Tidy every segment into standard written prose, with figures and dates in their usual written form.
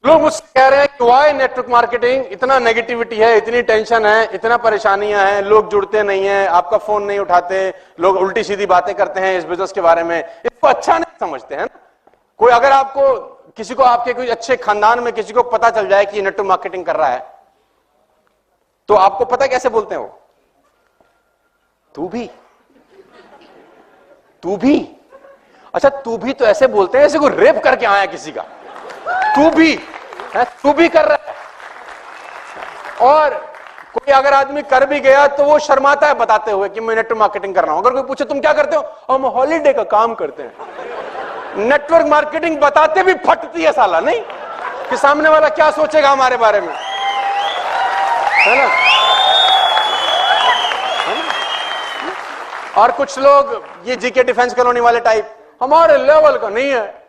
लोग मुझसे कह रहे हैं कि वाई नेटवर्क मार्केटिंग, इतना नेगेटिविटी है, इतनी टेंशन है, इतना परेशानियां हैं, लोग जुड़ते नहीं हैं, आपका फोन नहीं उठाते, लोग उल्टी सीधी बातें करते हैं इस बिजनेस के बारे में, इसको अच्छा नहीं समझते हैं ना। कोई अगर आपको किसी को, आपके कोई अच्छे खानदान में किसी को पता चल जाए कि ये नेटवर्क मार्केटिंग कर रहा है, तो आपको पता कैसे बोलते हैं वो? तू भी अच्छा, तू भी तो ऐसे बोलते हैं जैसे कोई रेप करके आया किसी का। तू भी कर रहा है। और कोई अगर आदमी कर भी गया तो वो शर्माता है बताते हुए कि मैं नेटवर्क मार्केटिंग कर रहा हूं। अगर कोई पूछे तुम क्या करते हो, हम हॉलीडे का काम करते हैं। नेटवर्क मार्केटिंग बताते भी फटती है साला, नहीं कि सामने वाला क्या सोचेगा हमारे बारे में, है ना? और कुछ लोग ये जीके डिफेंस कॉलोनी वाले टाइप, हमारे लेवल का नहीं है,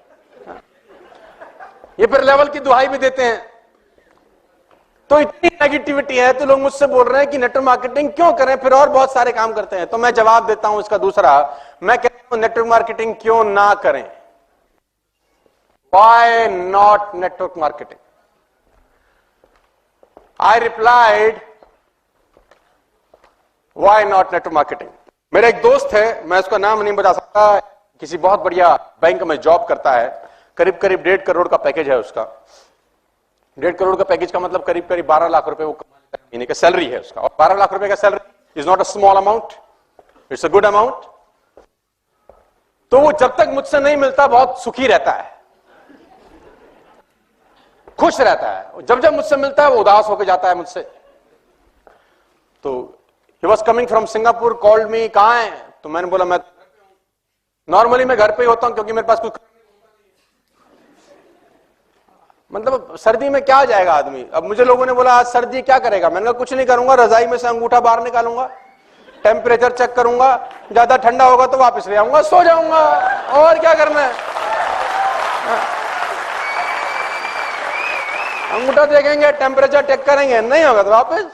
ये फिर लेवल की दुहाई भी देते हैं। तो इतनी नेगेटिविटी है तो लोग मुझसे बोल रहे हैं कि नेटवर्क मार्केटिंग क्यों करें, फिर और बहुत सारे काम करते हैं। तो मैं जवाब देता हूं इसका दूसरा, मैं कहता हूं नेटवर्क मार्केटिंग क्यों ना करें। Why not network marketing? I replied, why not network marketing? मेरा एक दोस्त है, मैं उसका नाम नहीं बता सकता, किसी बहुत बढ़िया बैंक में जॉब करता है, करीब करीब 1.5 करोड़ का पैकेज है उसका। 1.5 करोड़ का पैकेज का मतलब करीब करीब 12 लाख रुपए वो महीने का सैलरी है उसका। और 12 लाख रुपए का salary is not a small amount, it's a good amount. तो वो जब तक मुझसे नहीं मिलता बहुत सुखी रहता है, खुश रहता है। जब जब मुझसे मिलता है वो उदास होकर जाता है मुझसे। तो he was coming from Singapore, called me, कहां है? तो मैंने बोला मैं नॉर्मली मैं घर पे ही होता हूं क्योंकि मेरे पास कुछ, मतलब सर्दी में क्या जाएगा आदमी। अब मुझे लोगों ने बोला आज सर्दी क्या करेगा, मैंने कहा कुछ नहीं करूंगा, रजाई में से अंगूठा बाहर निकालूंगा, टेम्परेचर चेक करूंगा, ज्यादा ठंडा होगा तो वापस ले आऊंगा, सो जाऊंगा, और क्या करना है। अंगूठा देखेंगे, टेम्परेचर चेक करेंगे, नहीं होगा तो वापस।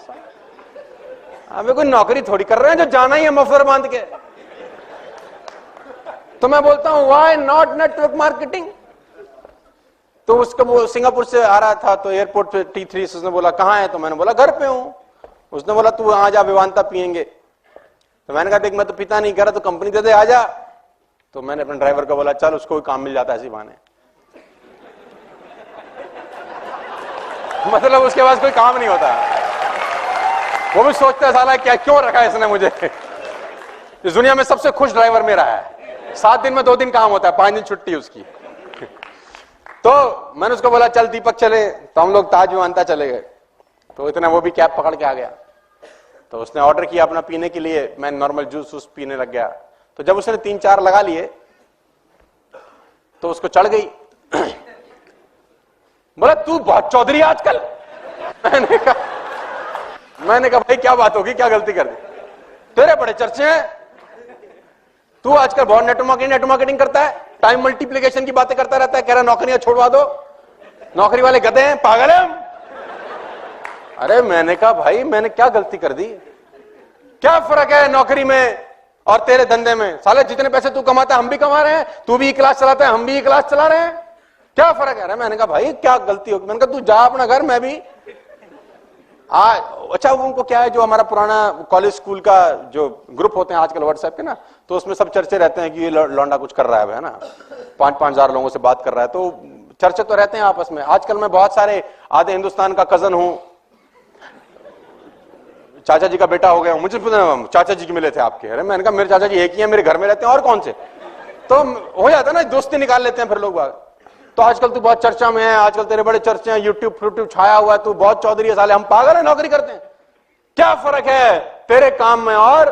अबे कोई नौकरी थोड़ी कर रहे हैं जो जाना ही है मफलर बांध के। तो मैं बोलता हूं व्हाई नॉट नेटवर्क मार्केटिंग। तो उसका वो सिंगापुर से आ रहा था तो एयरपोर्ट पे T3 उसने बोला कहां है, तो मैंने बोला घर पे हूं। उसने बोला तू आ जा, विवांता पियेंगे। तो मैंने कहा देख मैं तो पिता नहीं कर रहा, तो कंपनी दे दे, आ जा। तो मैंने अपने ड्राइवर को बोला चल उसको काम मिल जाता है इसी बहाने। मतलब उसके पास कोई काम नहीं होता, वो भी सोचता है साला क्या क्यों रखा है इसने मुझे। इस दुनिया में सबसे खुश ड्राइवर मेरा है, 7 दिन में 2 दिन काम होता है, 5 दिन छुट्टी उसकी। तो मैंने उसको बोला चल दीपक चले, तो हम लोग ताज विमानता चले गए। तो इतना वो भी कैब पकड़ के आ गया। तो उसने ऑर्डर किया अपना पीने के लिए, मैं नॉर्मल जूस पीने लग गया। तो जब उसने 3-4 लगा लिए तो उसको चढ़ गई। बोला तू बहुत चौधरी आजकल। मैंने कहा भाई क्या बात होगी, क्या गलती कर दी, तेरे बड़े चर्चे हैं, तू आजकल बहुत नेटवर्क मार्केटिंग करता है, टाइम मल्टीप्लिकेशन की बातें करता रहता है, कह रहा नौकरियां छोड़वा दो, नौकरी वाले गधे हैं, पागल है हम। अरे मैंने कहा भाई मैंने क्या गलती कर दी, क्या फर्क है नौकरी में और तेरे धंधे में, साले जितने पैसे तू कमाता है हम भी कमा रहे हैं, तू भी क्लास चलाता है हम भी क्लास चला रहे हैं, क्या फर्क है। मैंने कहा भाई क्या गलती होगी, मैंने कहा तू जा अपना घर, मैं भी अच्छा उनको क्या है, जो हमारा पुराना कॉलेज स्कूल का जो ग्रुप होते हैं आजकल व्हाट्सएप के ना, तो उसमें सब चर्चे रहते हैं कि ये लौंडा कुछ कर रहा है ना, 5-5 हजार लोगों से बात कर रहा है, तो चर्चे तो रहते हैं आपस में। आजकल मैं बहुत सारे, आधे हिंदुस्तान का कजन हूं, चाचा जी का बेटा हो गया, मुझे चाचा जी के मिले थे आपके। अरे मैंने कहा मेरे चाचा जी एक ही है, मेरे घर में रहते हैं और कौन से, तो हो जाता है ना, दोस्ती निकाल लेते हैं फिर लोग बाग। तो आजकल तू बहुत चर्चा में है, आजकल तेरे बड़े चर्चे हैं, यूट्यूब छाया हुआ है, तू बहुत चौधरी है, साले हम पागल है नौकरी करते हैं, क्या फर्क है तेरे काम में। और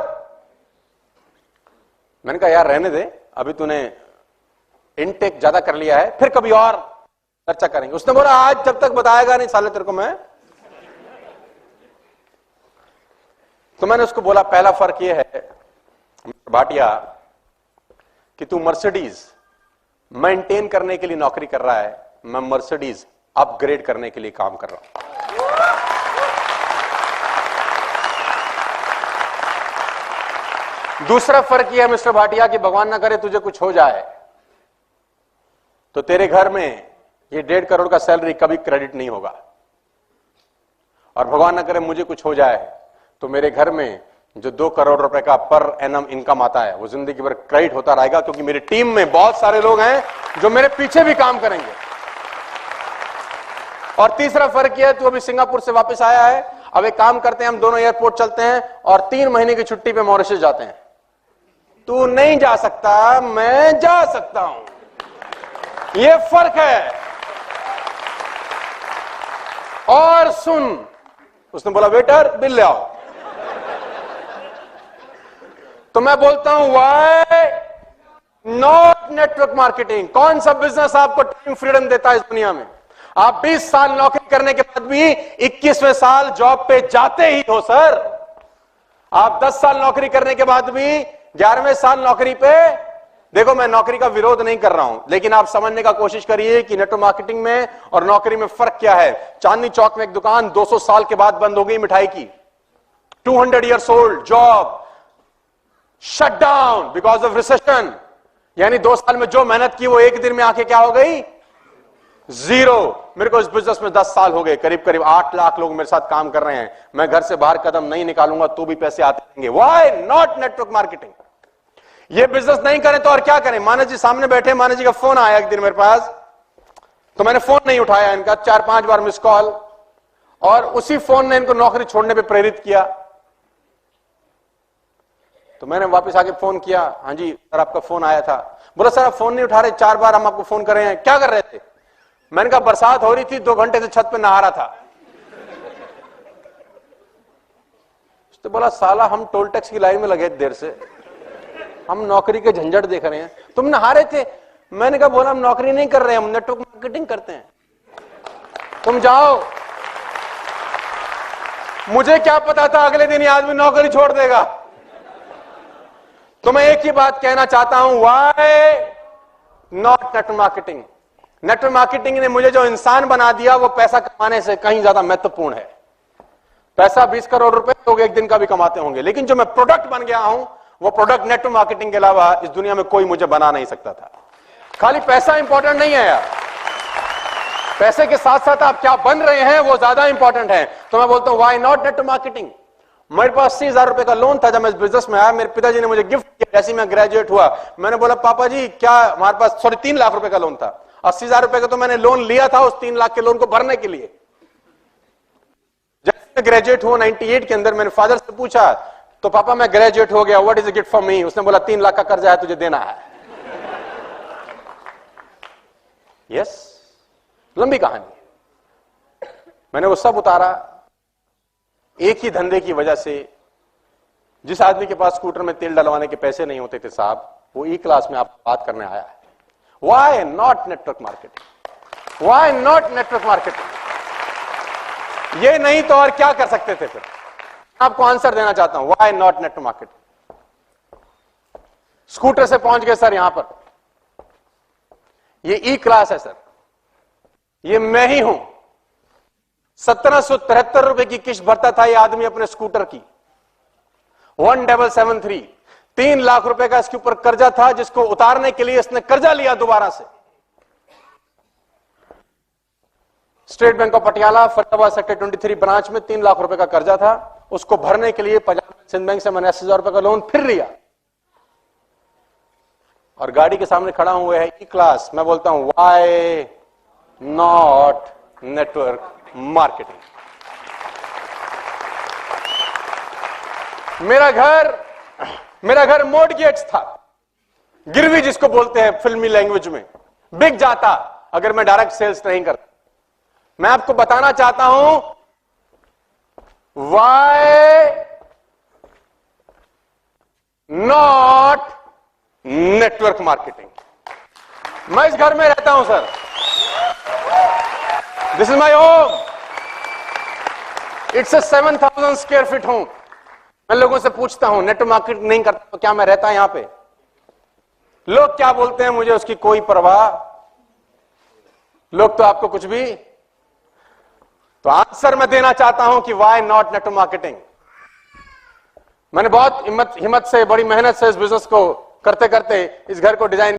मैंने कहा यार रहने दे, अभी तूने इनटेक ज्यादा कर लिया है, फिर कभी और चर्चा करेंगे। उसने बोला आज जब तक बताएगा नहीं साले तेरे को मैं। तो मैंने उसको बोला पहला फर्क यह है भाटिया कि तू मर्सिडीज मेंटेन करने के लिए नौकरी कर रहा है, मैं मर्सिडीज अपग्रेड करने के लिए काम कर रहा हूं। दूसरा फर्क यह है मिस्टर भाटिया कि भगवान ना करे तुझे कुछ हो जाए तो तेरे घर में ये 1.5 करोड़ का सैलरी कभी क्रेडिट नहीं होगा। और भगवान न करे मुझे कुछ हो जाए तो मेरे घर में जो 2 करोड़ रुपए का पर एनम इनकम आता है वो जिंदगी भर क्रेडिट होता रहेगा, क्योंकि मेरी टीम में बहुत सारे लोग हैं जो मेरे पीछे भी काम करेंगे। और तीसरा फर्क यह है, तू अभी सिंगापुर से वापस आया है, अब एक काम करते हैं, हम दोनों एयरपोर्ट चलते हैं और 3 महीने की छुट्टी पे मॉरिशस जाते हैं। तू नहीं जा सकता, मैं जा सकता हूं, यह फर्क है। और सुन, उसने बोला वेटर बिल ले आओ। तो मैं बोलता हूं व्हाई नॉट नेटवर्क मार्केटिंग? कौन सा बिजनेस आपको टाइम फ्रीडम देता है इस दुनिया में? आप 20 साल नौकरी करने के बाद भी 21वें साल जॉब पे जाते ही हो सर। आप 10 साल नौकरी करने के बाद भी 11वें साल नौकरी पे, देखो मैं नौकरी का विरोध नहीं कर रहा हूं, लेकिन आप समझने का कोशिश करिए कि नेटवर्क मार्केटिंग में और नौकरी में फर्क क्या है। चांदनी चौक में एक दुकान 200 साल के बाद बंद हो गई मिठाई की, 200 years old job shut down because of recession. यानी 2 साल में जो मेहनत की वो एक दिन में आके क्या हो गई? जीरो। मेरे को इस बिजनेस में 10 साल हो गए, करीब करीब 8 लाख लोग मेरे साथ काम कर रहे हैं। मैं घर से बाहर कदम नहीं निकालूंगा तो भी पैसे आते रहेंगे। Why not network marketing? ये बिजनेस नहीं करें तो और क्या करें? मानस जी सामने बैठे, मानस जी का फोन आया एक दिन मेरे पास, तो मैंने फोन नहीं उठाया, इनका 4-5 बार मिस कॉल, और उसी फोन ने इनको नौकरी छोड़ने पे प्रेरित किया। तो मैंने वापस आके फोन किया, हाँ जी सर आपका फोन आया था। बोला सर आप फोन नहीं उठा रहे, 4 बार हम आपको फोन कर रहे हैं, क्या कर रहे थे? मैंने कहा बरसात हो रही थी, 2 घंटे से छत पे नहा रहा था। तो बोला साला हम टोल टैक्स की लाइन में लगे देर से, हम नौकरी के झंझट देख रहे हैं, तुम नहा रहे थे? मैंने कहा बोला हम नौकरी नहीं कर रहे हैं, हम नेटवर्क मार्केटिंग करते हैं, तुम जाओ। मुझे क्या पता था अगले दिन ये आदमी नौकरी छोड़ देगा। तो मैं एक ही बात कहना चाहता हूं, why not network marketing? Network marketing ने मुझे जो इंसान बना दिया वो पैसा कमाने से कहीं ज्यादा महत्वपूर्ण है। पैसा 20 करोड़ रुपए लोग एक दिन का भी कमाते होंगे, लेकिन जो मैं प्रोडक्ट बन गया हूं वो प्रोडक्ट नेटवर्क मार्केटिंग के अलावा इस दुनिया में कोई मुझे बना नहीं सकता था। खाली पैसा इंपॉर्टेंट नहीं है यार, पैसे के साथ साथ आप क्या बन रहे हैं वो ज्यादा इंपॉर्टेंट है। तो मैं बोलता हूं व्हाई नॉट नेटवर्क मार्केटिंग? मेरे पास 80,000 रुपए का लोन था जब मैं इस बिजनेस में आया, मेरे पिताजी ने मुझे गिफ्ट किया जैसे मैं ग्रेजुएट हुआ। मैंने बोला पापा जी क्या, हमारे पास 3 लाख रुपए का लोन था, 80,000 रुपए का तो मैंने लोन लिया था उस 3 लाख के लोन को भरने के लिए। जब मैं ग्रेजुएट हुआ 98 के अंदर, मैंने फादर से पूछा तो पापा मैं ग्रेजुएट हो गया, what is a gift for me? उसने बोला 3 लाख का कर्जा है तुझे देना है। यस, लंबी कहानी। मैंने वो सब उतारा एक ही धंधे की वजह से। जिस आदमी के पास स्कूटर में तेल डलवाने के पैसे नहीं होते थे साहब, वो ई क्लास में आपको बात करने आया है। Why not network marketing? Why not network marketing? ये नहीं तो और क्या कर सकते थे फिर? आपको आंसर देना चाहता हूं, why not network marketing? Scooter से पहुंच गए सर यहां पर, ये ई क्लास है सर, ये मैं ही हूं। 1773 रुपए की किस्त भरता था ये आदमी अपने स्कूटर की, 1773। 3 लाख रुपए का इसके ऊपर कर्जा था जिसको उतारने के लिए इसने कर्जा लिया दोबारा से। State bank of Patiala Faridabad sector 23 branch में 3 लाख रुपए का कर्जा था, उसको भरने के लिए पंजाब सिंध बैंक से मैंने 80,000 रुपए का लोन फिर लिया, और गाड़ी के सामने खड़ा हुए है ई क्लास। मैं बोलता हूं व्हाई नॉट नेटवर्क मार्केटिंग? मेरा घर मॉर्टगेज था, गिरवी जिसको बोलते हैं फिल्मी लैंग्वेज में, बिक जाता अगर मैं डायरेक्ट सेल्स नहीं करता। मैं आपको बताना चाहता हूं व्हाई नॉट नेटवर्क मार्केटिंग? मैं इस घर में रहता हूं sir, this is my home, it's a 7,000 square feet home. मैं लोगों से पूछता हूं नेटवर्क मार्केटिंग नहीं करता तो क्या मैं रहता यहां पे? लोग क्या बोलते हैं मुझे उसकी कोई परवाह, लोग तो आपको कुछ भी। तो आंसर मैं देना चाहता हूं कि व्हाई नॉट नेटवर्क मार्केटिंग? मैंने बहुत हिम्मत से, बड़ी मेहनत से इस बिजनेस को करते करते इस घर को डिजाइन